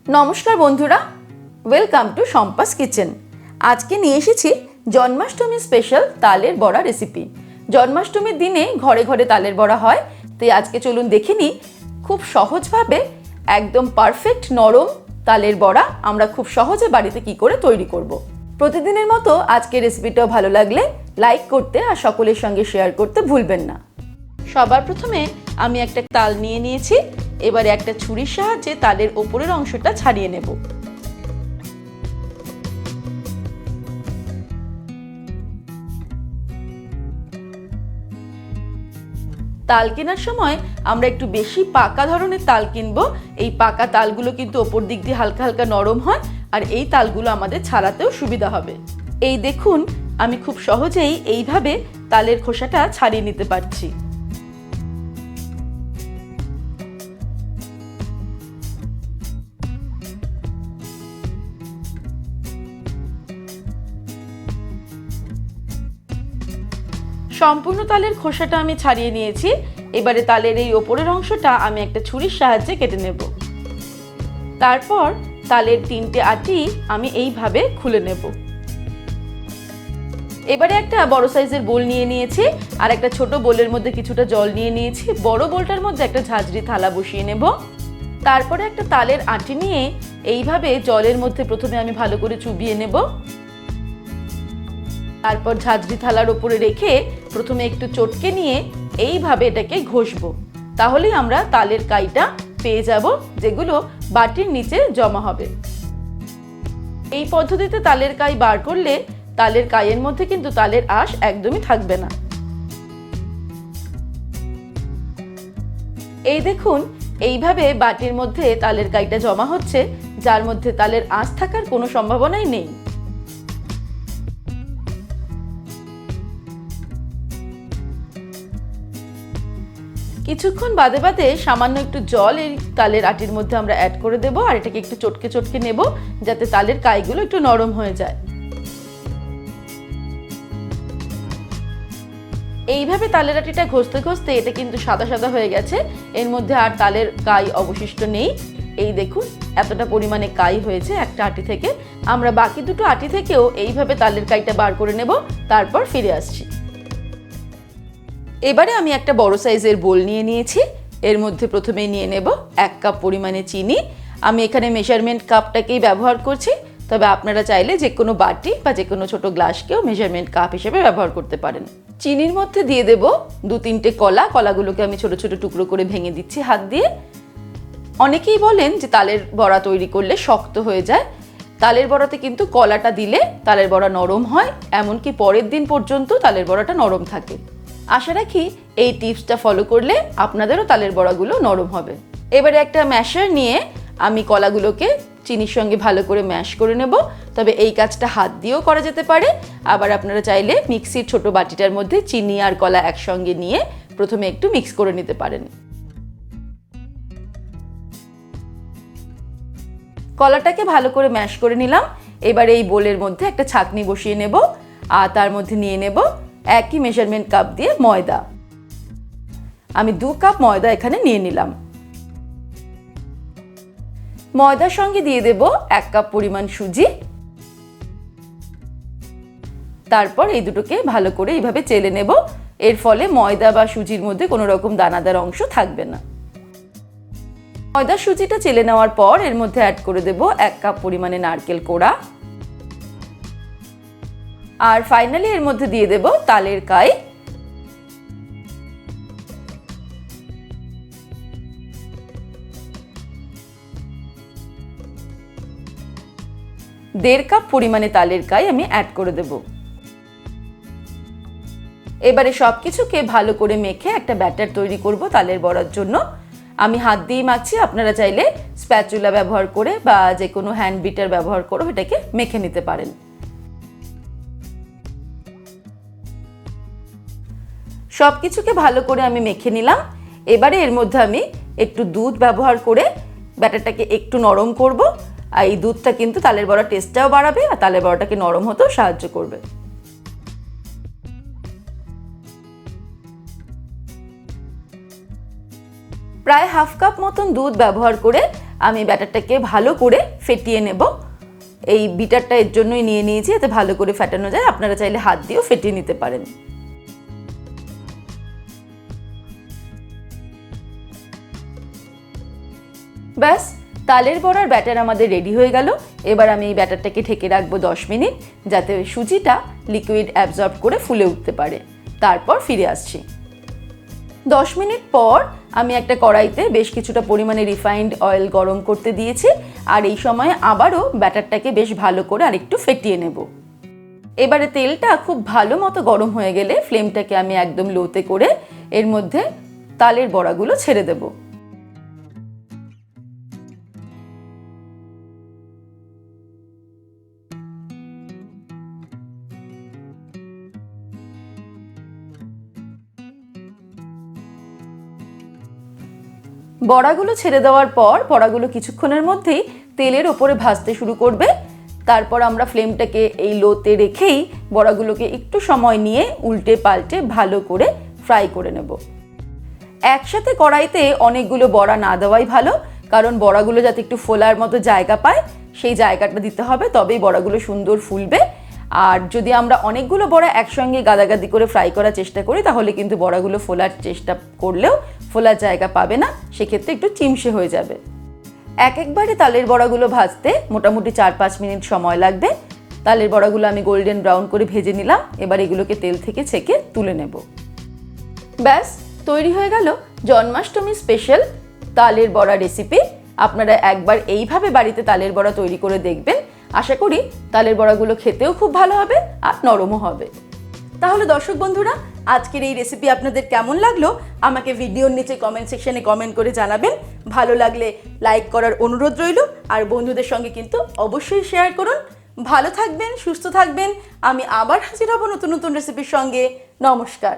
নমস্কার বন্ধুরা, welcome to Shampa's kitchen. আজকে নিয়ে এসেছি জন্মাষ্টমী স্পেশাল তালের বড়া রেসিপি। জন্মাষ্টমীর দিনে ঘরে ঘরে তালের বড়া হয়, তাই আজকে চলুন দেখে নিই খুব সহজভাবে একদম পারফেক্ট নরম তালের বড়া আমরা খুব সহজে বাড়িতে কি করে তৈরি করব। প্রতিদিনের মতো আজকে রেসিপিটাও ভালো লাগলে লাইক করতে আর সকলের সঙ্গে শেয়ার করতে ভুলবেন না। সবার প্রথমে আমি একটা তাল নিয়ে নিয়েছি। এবারে একটা ছুরির সাহায্যে তালের ওপরের অংশটা ছাড়িয়ে নেব। তাল কেনার সময় আমরা একটু বেশি পাকা ধরনের তাল কিনবো। এই পাকা তালগুলো কিন্তু ওপর দিক দিয়ে হালকা হালকা নরম হয়, আর এই তালগুলো আমাদের ছাড়াতেও সুবিধা হবে। এই দেখুন, আমি খুব সহজেই এইভাবে তালের খোসাটা ছাড়িয়ে নিতে পারছি। সম্পূর্ণ তালের খোসাটা আমি ছাড়িয়ে নিয়েছি। এবারে তালের এই ওপরের অংশটা আমি একটা ছুরির সাহায্যে কেটে নেব। তারপর তালের তিনটে আটি আমি এইভাবে খুলে নেব। এবারে একটা বড় সাইজের বোল নিয়ে নিয়েছি, আর একটা ছোট বোলের মধ্যে কিছুটা জল নিয়ে নিয়েছি। বড় বোলটার মধ্যে একটা ঝাঁঝরি থালা বসিয়ে নেব। তারপরে একটা তালের আটি নিয়ে এইভাবে জলের মধ্যে প্রথমে আমি ভালো করে চুবিয়ে নেব। তারপর ঝাঁঝরি থালার উপরে রেখে প্রথমে একটু চটকে নিয়ে এইভাবে এটাকে ঘষবো। তাহলেই আমরা তালের কাইটা পেয়ে যাব, যেগুলো বাটির নিচে জমা হবে। এই পদ্ধতিতে তালের কাই বার করলে তালের কাইয়ের মধ্যে কিন্তু তালের আঁশ একদমই থাকবে না। এই দেখুন, এইভাবে বাটির মধ্যে তালের কাইটা জমা হচ্ছে, যার মধ্যে তালের আঁশ থাকার কোনো সম্ভাবনাই নেই। কিছুক্ষণ বাদে বাদে সামান্য একটু জল এই তালের আটির মধ্যে আমরা অ্যাড করে দেব, আর এটাকে একটু চটকে চটকে নেব, যাতে তালের কাইগুলো একটু নরম হয়ে যায়। এইভাবে তালের আটিটা ঘষতে ঘষতে এটা কিন্তু সাদা সাদা হয়ে গেছে। এর মধ্যে আর তালের কাই অবশিষ্ট নেই। এই দেখুন, এতটা পরিমাণে কাই হয়েছে একটা আটি থেকে। আমরা বাকি দুটো আটি থেকেও এইভাবে তালের কাইটা বার করে নেব, তারপর ফিরে আসছি। এবারে আমি একটা বড় সাইজের বোল নিয়ে নিয়েছি। এর মধ্যে প্রথমে নিয়ে নেব 1 কাপ পরিমাণে চিনি। আমি এখানে মেজারমেন্ট কাপটাকেই ব্যবহার করছি, তবে আপনারা চাইলে যে কোনো বাটি বা যে কোনো ছোট গ্লাসকেও মেজারমেন্ট কাপ হিসেবে ব্যবহার করতে পারেন। চিনির মধ্যে দিয়ে দেব 2-3টে কলা। কলাগুলোকে আমি ছোট ছোট টুকরো করে ভেঙে দিচ্ছি হাত দিয়ে। অনেকেই বলেন যে তালের বড়া তৈরি করলে শক্ত হয়ে যায়। তালের বড়াতে কিন্তু কলাটা দিলে তালের বড়া নরম হয়, এমনকি পরের দিন পর্যন্ত তালের বড়াটা নরম থাকে। আশা রাখি এই টিপসটা ফলো করলে আপনাদেরও তালের বড়াগুলো নরম হবে। এবারে একটা ম্যাশার নিয়ে আমি কলাগুলোকে চিনির সঙ্গে ভালো করে ম্যাশ করে নেব। তবে এই কাজটা হাত দিয়েও করা যেতে পারে, আবার আপনারা চাইলে মিক্সির ছোট বাটিটার মধ্যে চিনি আর কলা একসঙ্গে নিয়ে প্রথমে একটু মিক্স করে নিতে পারেন। কলাটাকে ভালো করে ম্যাশ করে নিলাম। এবার এই বোলের মধ্যে একটা ছাঁকনি বসিয়ে নেব, আর তার মধ্যে নিয়ে নেব একই মেজারমেন্ট কাপ দিয়ে ময়দা। আমি 2 কাপ ময়দা এখানে নিয়ে নিলাম। ময়দার সঙ্গে দিয়ে দেব 1 কাপ পরিমাণ সুজি। তারপর এই দুটোকে ভালো করে এইভাবে চেলে নেব। এর ফলে ময়দা বা সুজির মধ্যে কোনো রকম দানাদার অংশ থাকবে না। ময়দা সুজিটা চেলে নেওয়ার পর এর মধ্যে অ্যাড করে দেব 1 কাপ পরিমাণে নারকেল কোড়া। আর ফাইনালি এর মধ্যে দিয়ে দেব তালের কাই। দেড় কাপ পরিমাণে তালের কাই আমি অ্যাড করে দেব। এবারে সবকিছুকে ভালো করে মেখে একটা ব্যাটার তৈরি করব তালের বড়ার জন্য। আমি হাত দিয়ে মাখছি, আপনারা চাইলে স্প্যাচুলা ব্যবহার করে বা যে কোনো হ্যান্ড বিটার ব্যবহার করে এটাকে মেখে নিতে পারেন। সবকিছুকে ভালো করে আমি মেখে নিলাম। এবারে এর মধ্যে আমি একটু দুধ ব্যবহার করে ব্যাটারটাকে একটু নরম করব। আর এই দুধটা কিন্তু তালের বড়ার টেস্টটাও বাড়াবে আর তালের বড়াটাকে নরম হতেও সাহায্য করবে। প্রায় হাফ কাপ মতন দুধ ব্যবহার করে আমি ব্যাটারটাকে ভালো করে ফেটিয়ে নেব। এই বিটারটা এর জন্যই নিয়ে নিয়েছি, এতে ভালো করে ফেটানো যায়। আপনারা চাইলে হাত দিয়েও ফেটিয়ে নিতে পারেন। ব্যাস, তালের বড়ার ব্যাটার আমাদের রেডি হয়ে গেল। এবার আমি এই ব্যাটারটাকে ঢেকে রাখবো 10 মিনিট, যাতে সুজিটা লিকুইড অ্যাবজর্ব করে ফুলে উঠতে পারে। তারপর ফিরে আসছি। 10 মিনিট পর আমি একটা কড়াইতে বেশ কিছুটা পরিমাণে রিফাইন্ড অয়েল গরম করতে দিয়েছি, আর এই সময় আবারও ব্যাটারটাকে বেশ ভালো করে আরেকটু ফেটিয়ে নেব। এবারে তেলটা খুব ভালো মতো গরম হয়ে গেলে ফ্লেমটাকে আমি একদম লোতে করে এর মধ্যে তালের বড়াগুলো ছেড়ে দেব। বড়াগুলো ছেড়ে দেওয়ার পর বড়াগুলো কিছুক্ষণের মধ্যেই তেলের ওপরে ভাজতে শুরু করবে। তারপর আমরা ফ্লেমটাকে এই লোতে রেখেই বড়াগুলোকে একটু সময় নিয়ে উল্টে পাল্টে ভালো করে ফ্রাই করে নেব। একসাথে কড়াইতে অনেকগুলো বড়া না দেওয়াই ভালো, কারণ বড়াগুলো যাতে একটু ফোলার মতো জায়গা পায় সেই জায়গাটা দিতে হবে, তবেই বড়াগুলো সুন্দর ফুলবে। আর যদি আমরা অনেকগুলো বড়া একসঙ্গে গাদাগাদি করে ফ্রাই করার চেষ্টা করি, তাহলে কিন্তু বড়াগুলো ফোলার চেষ্টা করলেও ফোলার জায়গা পাবে না, সেক্ষেত্রে একটু চিমসে হয়ে যাবে। একবারে তালের বড়াগুলো ভাজতে মোটামুটি 4-5 মিনিট সময় লাগবে। তালের বড়াগুলো আমি গোল্ডেন ব্রাউন করে ভেজে নিলাম। এবার এগুলোকে তেল থেকে ছেঁকে তুলে নেব। ব্যাস, তৈরি হয়ে গেল জন্মাষ্টমী স্পেশাল তালের বড়া রেসিপি। আপনারা একবার এইভাবে বাড়িতে তালের বড়া তৈরি করে দেখবেন। আশা করি তালের বড়াগুলো খেতেও খুব ভালো হবে আর নরমও হবে। তাহলে দর্শক বন্ধুরা, আজকের এই রেসিপি আপনাদের কেমন লাগলো আমাকে ভিডিওর নিচে কমেন্ট সেকশনে কমেন্ট করে জানাবেন। ভালো লাগলে লাইক করার অনুরোধ রইল, আর বন্ধুদের সঙ্গে কিন্তু অবশ্যই শেয়ার করুন। ভালো থাকবেন, সুস্থ থাকবেন। আমি আবার হাজির হব নতুন নতুন রেসিপির সঙ্গে। নমস্কার।